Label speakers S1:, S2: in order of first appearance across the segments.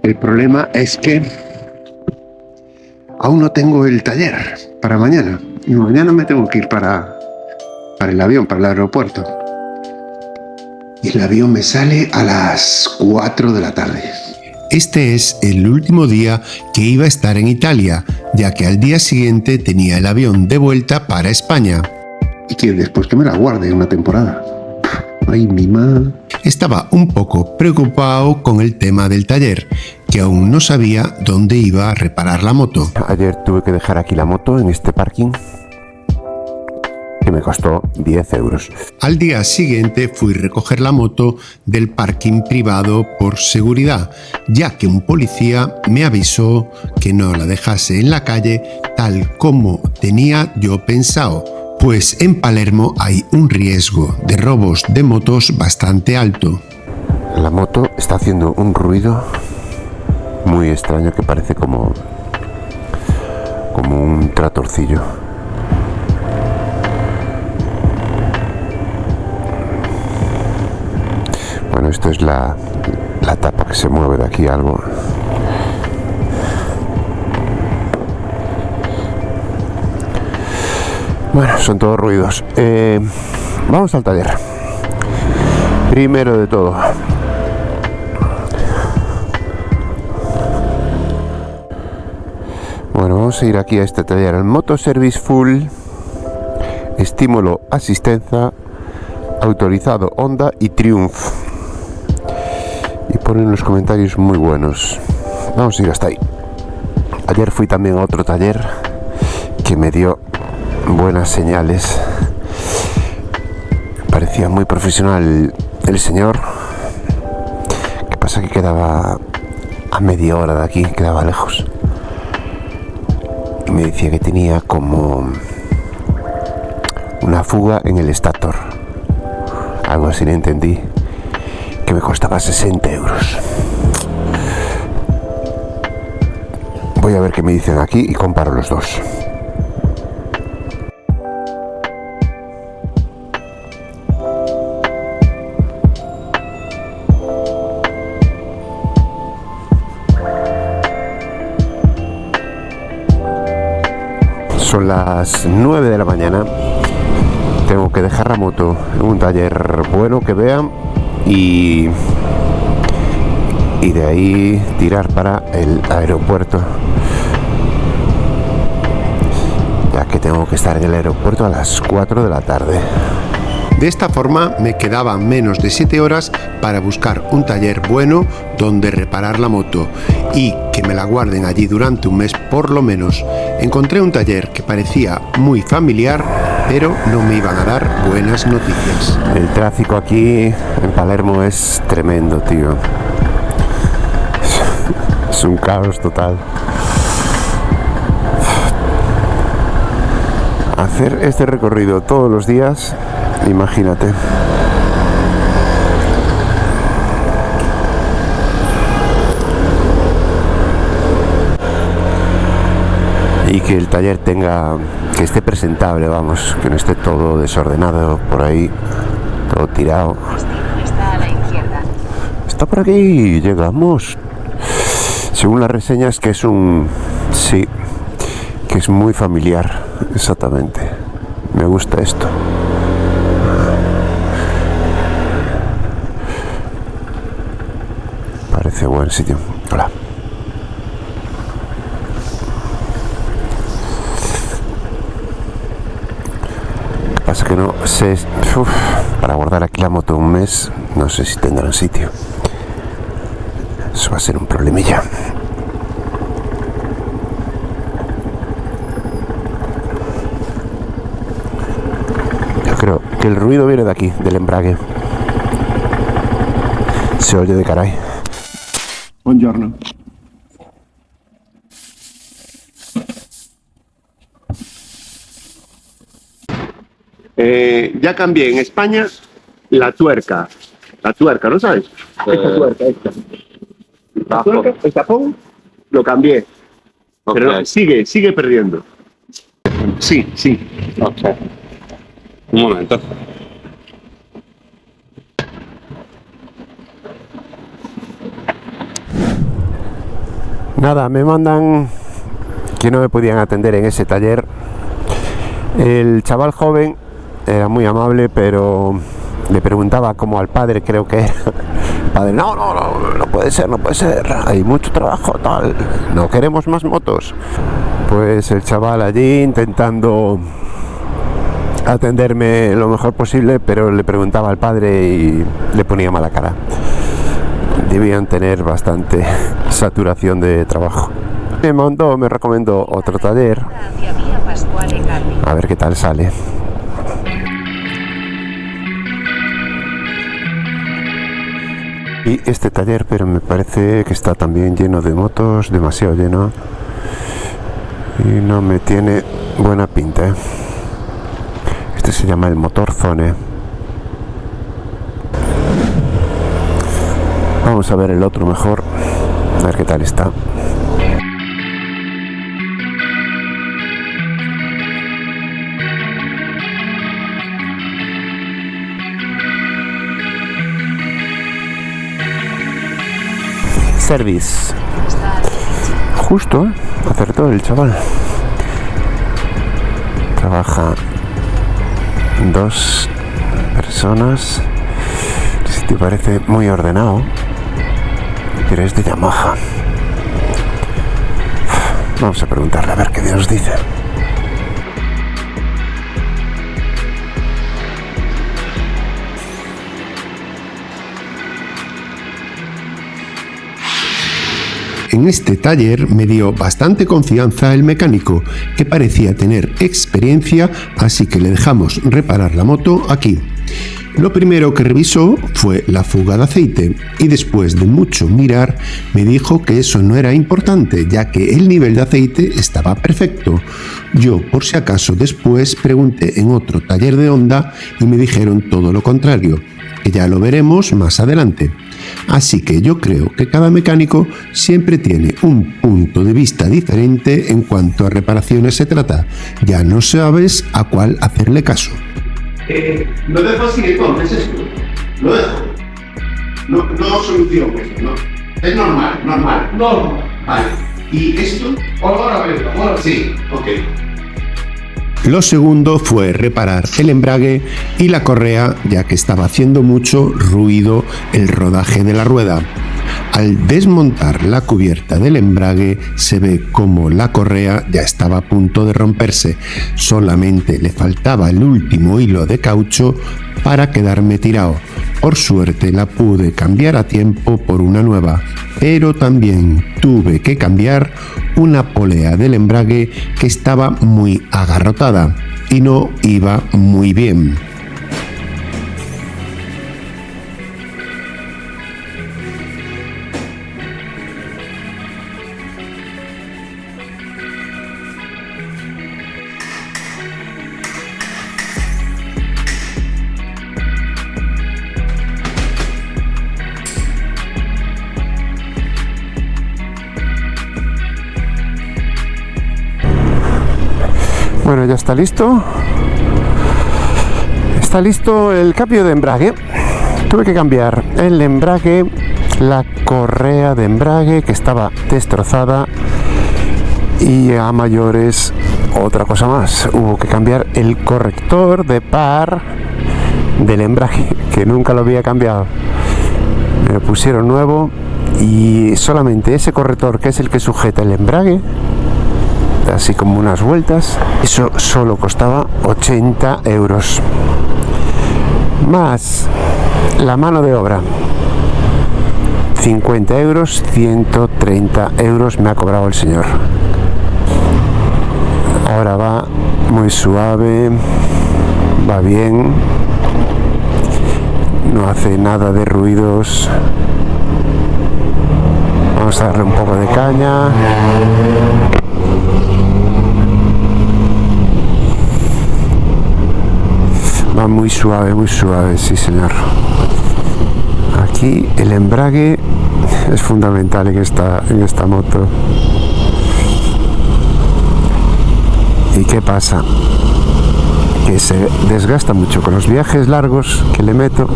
S1: El problema es que aún no tengo el taller para mañana. Y mañana me tengo que ir para el avión, para el aeropuerto. Y el avión me sale a las 4 de la tarde.
S2: Este es el último día que iba a estar en Italia, ya que al día siguiente tenía el avión de vuelta para España.
S1: ¿Y quién después que me la guarde una temporada? Ay, mi madre.
S2: Estaba un poco preocupado con el tema del taller, que aún no sabía dónde iba a reparar la moto.
S3: Ayer tuve que dejar aquí la moto en este parking, que me costó 10 euros.
S2: Al día siguiente fui a recoger la moto del parking privado por seguridad, ya que un policía me avisó que no la dejase en la calle tal como tenía yo pensado, pues en Palermo hay un riesgo de robos de motos bastante alto.
S3: La moto está haciendo un ruido muy extraño que parece como un tratorcillo. Bueno, esto es la tapa que se mueve de aquí algo. Bueno, son todos ruidos. Vamos al taller. Primero de todo, bueno, vamos a ir aquí a este taller, el Moto Service Full, estímulo asistencia, autorizado Honda y Triumph. Y ponen los comentarios muy buenos. Vamos a ir hasta ahí. Ayer fui también a otro taller que me dio buenas señales. Parecía muy profesional el señor. ¿Qué pasa? Que quedaba a media hora de aquí, quedaba lejos. Y me decía que tenía como una fuga en el estator. Algo así, no entendí. Que me costaba 60 euros. Voy a ver qué me dicen aquí y comparo los dos. Son las 9 de la mañana. Tengo que dejar la moto en un taller bueno que vean y de ahí tirar para el aeropuerto, ya que tengo que estar en el aeropuerto a las 4 de la tarde.
S2: De esta forma me quedaban menos de 7 horas para buscar un taller bueno donde reparar la moto y que me la guarden allí durante un mes por lo menos. Encontré un taller que parecía muy familiar, pero no me iban a dar buenas noticias.
S3: El tráfico aquí en Palermo es tremendo, tío. Es un caos total. Hacer este recorrido todos los días, imagínate. Y que el taller que esté presentable, vamos, que no esté todo desordenado por ahí, todo tirado.
S4: Está a la izquierda.
S3: Está por aquí, llegamos. Según las reseñas que es sí, que es muy familiar, exactamente. Me gusta esto. Parece buen sitio. Hola. Pasa que no sé, para guardar aquí la moto un mes, no sé si tendrán sitio. Eso va a ser un problemilla. Yo creo que el ruido viene de aquí, del embrague. Se oye de caray.
S1: Buongiorno. Ya cambié en España la tuerca, ¿no sabes? Esta tuerca, el tapón, lo cambié, pero no, sigue perdiendo. Sí.
S5: Ok. Un momento.
S3: Nada, me mandan que no me podían atender en ese taller. El chaval joven era muy amable, pero le preguntaba como al padre, creo que era. El padre, no puede ser, hay mucho trabajo, tal, no queremos más motos. Pues el chaval allí intentando atenderme lo mejor posible, pero le preguntaba al padre y le ponía mala cara. Debían tener bastante saturación de trabajo. Me recomendó otro taller, a ver qué tal sale. Y este taller, pero me parece que está también lleno de motos, demasiado lleno, y no me tiene buena pinta, ¿eh? Este se llama el Motor Zone. Vamos a ver el otro mejor, a ver qué tal está. Service. Justo, acertó el chaval. Trabaja 2 personas. Si te parece muy ordenado, pero es de Yamaha. Vamos a preguntarle a ver qué nos dice.
S2: En este taller me dio bastante confianza el mecánico, que parecía tener experiencia, así que le dejamos reparar la moto aquí. Lo primero que revisó fue la fuga de aceite y después de mucho mirar me dijo que eso no era importante, ya que el nivel de aceite estaba perfecto. Yo, por si acaso, después pregunté en otro taller de Honda y me dijeron todo lo contrario, que ya lo veremos más adelante. Así que yo creo que cada mecánico siempre tiene un punto de vista diferente en cuanto a reparaciones se trata. Ya no sabes a cuál hacerle caso.
S1: Lo dejo así entonces, esto. Lo dejo. No soluciono esto, ¿no? Es normal. Vale. ¿Y esto? Ahora sí, ok.
S2: Lo segundo fue reparar el embrague y la correa, ya que estaba haciendo mucho ruido el rodaje de la rueda. Al desmontar la cubierta del embrague se ve como la correa ya estaba a punto de romperse. Solamente le faltaba el último hilo de caucho para quedarme tirado. Por suerte la pude cambiar a tiempo por una nueva, pero también tuve que cambiar una polea del embrague que estaba muy agarrotada y no iba muy bien.
S3: Bueno, ya está listo. Está listo el cambio de embrague. Tuve que cambiar el embrague, la correa de embrague que estaba destrozada y a mayores otra cosa más. Hubo que cambiar el corrector de par del embrague, que nunca lo había cambiado. Me lo pusieron nuevo y solamente ese corrector, que es el que sujeta el embrague, así como unas vueltas, eso solo costaba 80 euros más la mano de obra, 50 euros, 130 euros me ha cobrado el señor. Ahora va muy suave, va bien, no hace nada de ruidos. Vamos a darle un poco de caña. Va muy suave, sí señor. Aquí el embrague es fundamental en esta moto. ¿Y qué pasa? Que se desgasta mucho con los viajes largos que le meto.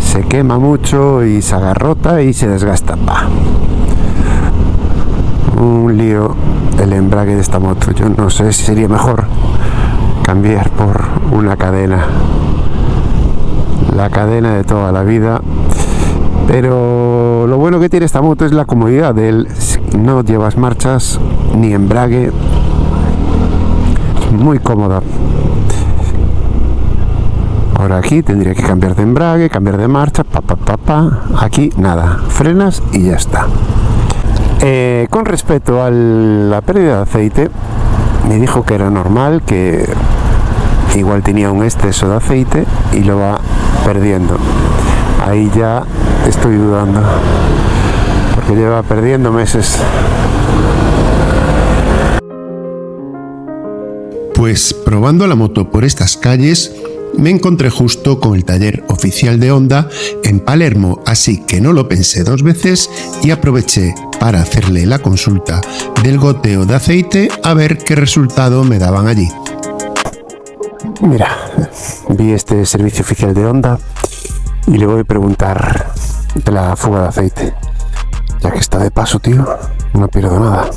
S3: Se quema mucho y se agarrota y se desgasta. un lío el embrague de esta moto. Yo no sé si sería mejor cambiar por una cadena, la cadena de toda la vida, pero lo bueno que tiene esta moto es la comodidad de no llevas marchas ni embrague, es muy cómoda. Ahora aquí tendría que cambiar de embrague, cambiar de marcha, aquí nada, frenas y ya está. Con respecto a la pérdida de aceite, me dijo que era normal, que igual tenía un exceso de aceite y lo va perdiendo. Ahí ya estoy dudando, porque lleva perdiendo meses.
S2: Pues probando la moto por estas calles, me encontré justo con el taller oficial de Honda en Palermo, así que no lo pensé dos veces y aproveché para hacerle la consulta del goteo de aceite a ver qué resultado me daban allí.
S3: Mira, vi este servicio oficial de Honda y le voy a preguntar de la fuga de aceite. Ya que está de paso, tío, no pierdo nada.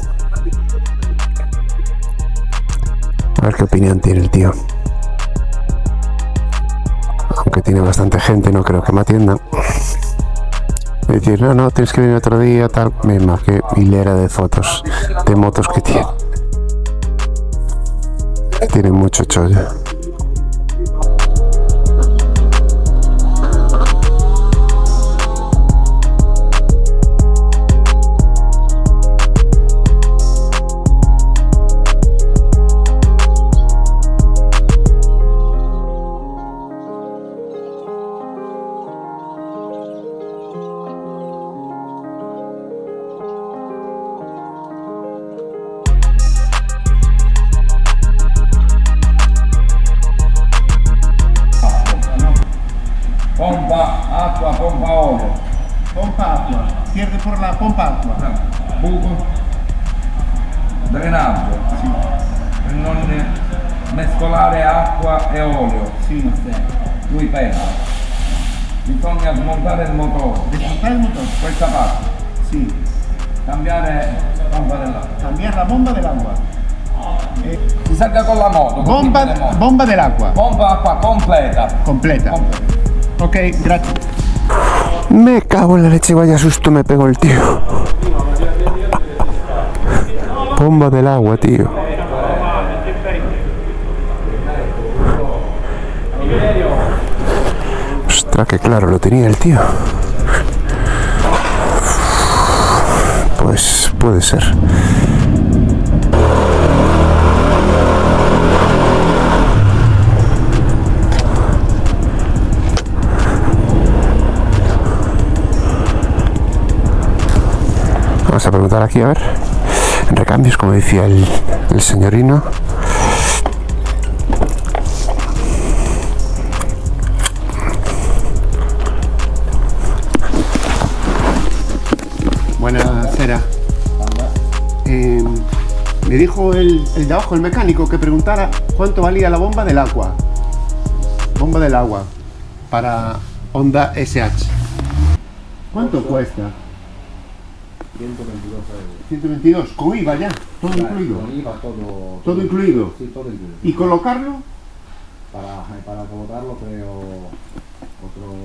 S3: A ver qué opinión tiene el tío. Aunque tiene bastante gente, no creo que me atiendan. Decir, no, tienes que venir otro día, tal. Misma, que hilera de fotos de motos que tiene. Tiene mucho chollo.
S6: Pompa olio.
S1: Pompa acqua, pierde por la pompa acqua.
S6: Buco. Drenaggio.
S1: Sì.
S6: Per non mescolare acqua e olio.
S1: Sì.
S6: Lui pesa. Bisogna smontare il motore.
S1: Desmontare il motore?
S6: Questa parte.
S1: Sì.
S6: Cambiare pompa dell'acqua.
S1: Cambiare la bomba dell'acqua.
S6: Si salga con la moto.
S1: Bomba dell'acqua.
S6: Pompa acqua completa.
S1: Completa. Ok, grazie.
S3: Me cago en la leche, vaya susto me pegó el tío. Bomba del agua, tío. Ostras, que claro, lo tenía el tío. Pues puede ser. Vamos a preguntar aquí, a ver, en recambios, como decía el señorino.
S2: Buenasera. Me dijo el de abajo, el mecánico, que preguntara cuánto valía la bomba del agua. Bomba del agua para Honda SH. ¿Cuánto cuesta?
S7: 122 euros.
S2: 122, con IVA ya, todo incluido.
S7: Con IVA
S2: Todo incluido.
S7: Sí, todo incluido.
S2: ¿Y colocarlo?
S7: Para colocarlo creo otro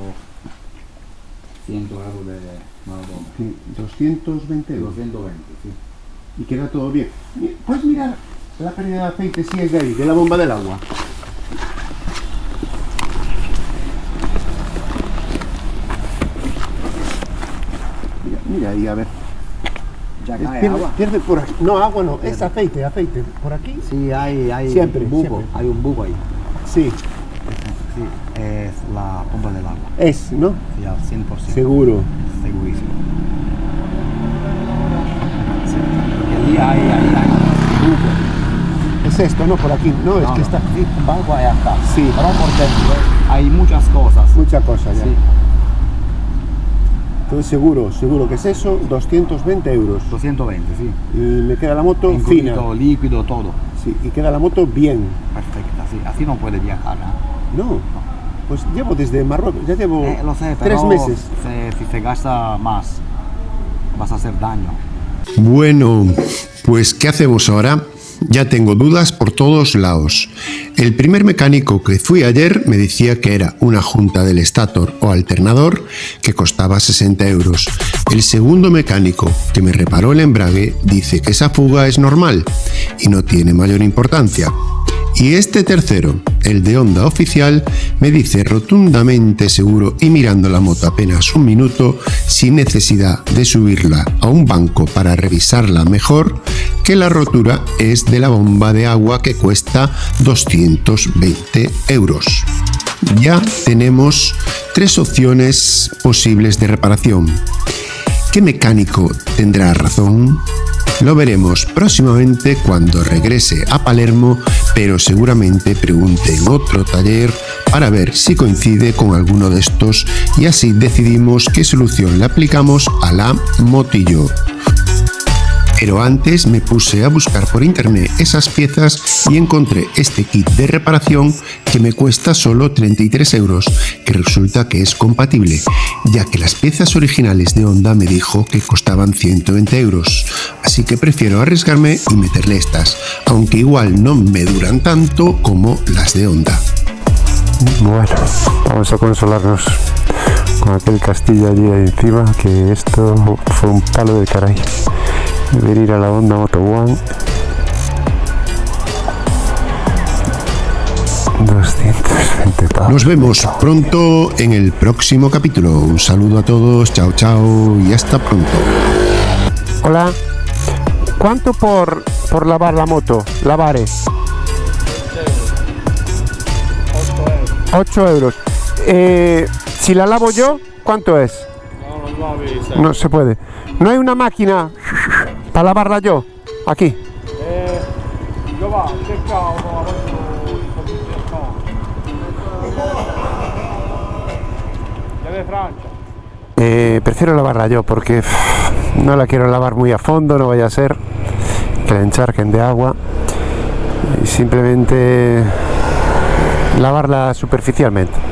S7: 100 euros de maratón.
S2: Sí, 220 euros.
S7: 220, sí.
S2: Y queda todo bien. ¿Puedes mirar la pérdida de aceite si es de ahí, de la bomba del agua? Mira ahí, a ver.
S7: Ya
S2: Pierde por aquí. No, agua no, es aceite. ¿Por aquí?
S7: Sí, hay
S2: Siempre,
S7: un buco,
S2: siempre.
S7: hay un buco ahí.
S2: Sí,
S7: Sí, es la pompa del agua.
S2: es, ¿no?
S7: Sí, al 100%.
S2: Seguro.
S7: Segurísimo. Sí, porque ahí hay buco.
S2: Es esto, ¿no? Por aquí. No, es que está.
S7: Sí, banco allá está.
S2: Sí.
S7: Pero por dentro hay muchas cosas.
S2: Mucha cosa ya.
S7: Sí.
S2: Entonces seguro que es eso, 220 euros.
S7: 220, sí.
S2: Y me queda la moto
S7: Incluido
S2: fina.
S7: líquido, todo.
S2: Sí, y queda la moto bien.
S7: Perfecta, sí. Así no puede viajar, ¿no?
S2: No, pues llevo desde Marruecos, ya llevo
S7: Lo sé,
S2: 3
S7: pero
S2: meses.
S7: si se gasta más, vas a hacer daño.
S2: Bueno, pues ¿qué hacemos ahora? Ya tengo dudas por todos lados. El primer mecánico que fui ayer me decía que era una junta del estator o alternador que costaba 60 euros. El segundo mecánico que me reparó el embrague dice que esa fuga es normal y no tiene mayor importancia. Y este tercero, el de Honda oficial, me dice rotundamente seguro y mirando la moto apenas un minuto, sin necesidad de subirla a un banco para revisarla mejor, que la rotura es de la bomba de agua que cuesta 220 euros. Ya tenemos 3 opciones posibles de reparación. ¿Qué mecánico tendrá razón? Lo veremos próximamente cuando regrese a Palermo, pero seguramente pregunte en otro taller para ver si coincide con alguno de estos y así decidimos qué solución le aplicamos a la motillo. Pero antes me puse a buscar por internet esas piezas y encontré este kit de reparación que me cuesta solo 33 euros, que resulta que es compatible, ya que las piezas originales de Honda me dijo que costaban 120 euros. Así que prefiero arriesgarme y meterle estas, aunque igual no me duran tanto como las de Honda.
S3: Bueno, vamos a consolarnos con aquel castillo allí encima, que esto fue un palo de caray. Venir a la Honda Moto One 220 pavos.
S2: Nos vemos pronto en el próximo capítulo. Un saludo a todos, chao chao y hasta pronto.
S3: Hola, ¿cuánto por lavar la moto? Lavare 8 euros. Si la lavo yo, ¿cuánto es? No se puede. No hay una máquina para lavarla yo, aquí. Prefiero lavarla yo porque no la quiero lavar muy a fondo, no vaya a ser que la encharquen de agua. Simplemente lavarla superficialmente.